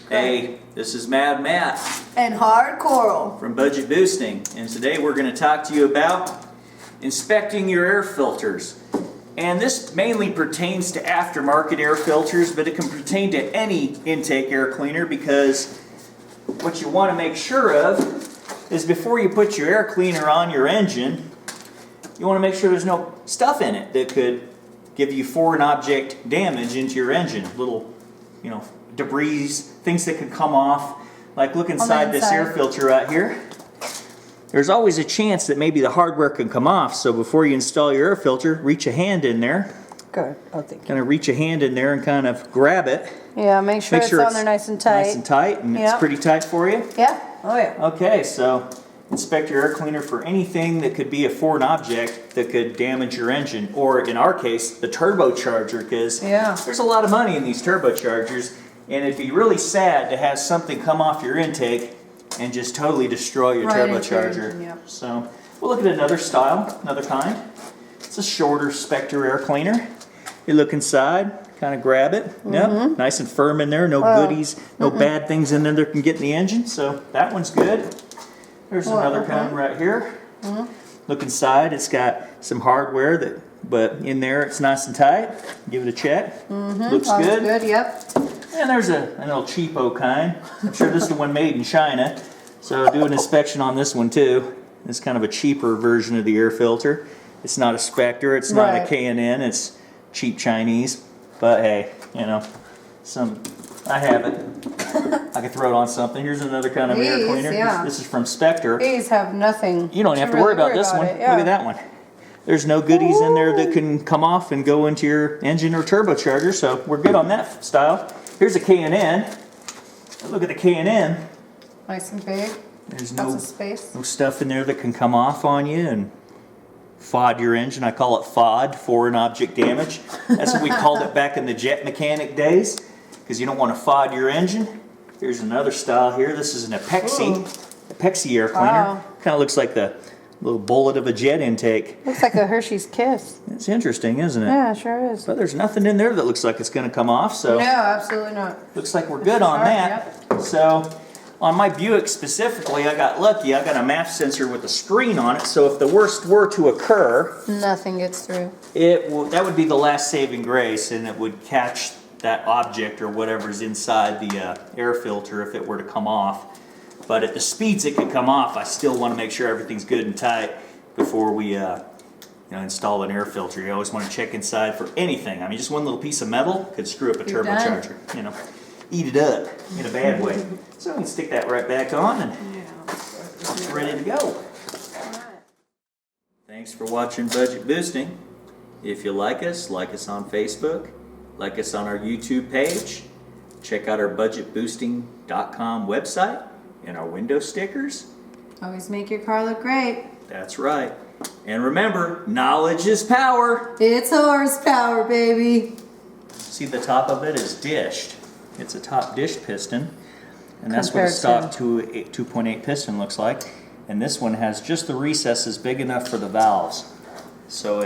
Hey, this is Mad Matt and Hard Coral from Budget Boosting, and today we're going to talk to you about inspecting your air filters. And this mainly pertains to aftermarket air filters, but it can pertain to any intake air cleaner, because what you want to make sure of is before you put your air cleaner on your engine, you want to make sure there's no stuff in it that could give you foreign object damage into your engine. Little, debris, things that could come off. Like look inside this air filter right here. There's always a chance that maybe the hardware can come off, so before you install your air filter, reach a hand in there. Good. Oh, thank you. Kind of reach a hand in there and kind of grab it. Yeah, make sure it's on there nice and tight. Nice and tight, and it's pretty tight for you? Yeah. Oh, yeah. Okay, so inspect your air cleaner for anything that could be a foreign object that could damage your engine, or in our case, the turbocharger, because there's a lot of money in these turbochargers, and it'd be really sad to have something come off your intake and just totally destroy your turbocharger. Yep. So we'll look at another style, another kind. It's a shorter Spectre air cleaner. You look inside, kind of grab it. Yep, nice and firm in there. No goodies, no bad things in there that can get in the engine. So that one's good. There's another kind right here. Look inside. It's got some hardware but in there it's nice and tight. Give it a check. Looks good. Good. Yep. And there's an old cheapo kind. I'm sure this is the one made in China. So do an inspection on this one too. It's kind of a cheaper version of the air filter. It's not a Spectre. It's not a K&N. It's cheap Chinese. But hey, I have it. I can throw it on something. Here's another kind of air cleaner. This is from Spectre. These have nothing. You don't have to worry about this one. Look at that one. There's no goodies in there that can come off and go into your engine or turbocharger, so we're good on that style. Here's a K&N. Look at the K&N. Nice and big. There's lots of space. No stuff in there that can come off on you and FOD your engine. I call it FOD, foreign object damage. That's what we called it back in the jet mechanic days, because you don't want to FOD your engine. Here's another style here. This is an Apexi air cleaner. Wow. Kind of looks like the little bullet of a jet intake. Looks like a Hershey's Kiss. It's interesting, isn't it? Yeah, sure is. But there's nothing in there that looks like it's going to come off, so no, absolutely not. Looks like we're good on that. So on my Buick specifically, I got lucky. I got a MAF sensor with a screen on it, so if the worst were to occur, nothing gets through. That would be the last saving grace, and it would catch that object or whatever's inside the air filter if it were to come off. But at the speeds it could come off, I still want to make sure everything's good and tight before we install an air filter. You always want to check inside for anything. I mean, just one little piece of metal could screw up a turbocharger. Eat it up in a bad way. So we can stick that right back on and we're ready to go. Thanks for watching Budget Boosting. If you like us on Facebook, like us on our YouTube page, check out our budgetboosting.com website and our window stickers. Always make your car look great. That's right. And remember, knowledge is power. It's horsepower, baby. See, the top of it is dished. It's a top dished piston. And that's what a stock 2.8 piston looks like. And this one has just the recesses big enough for the valves. So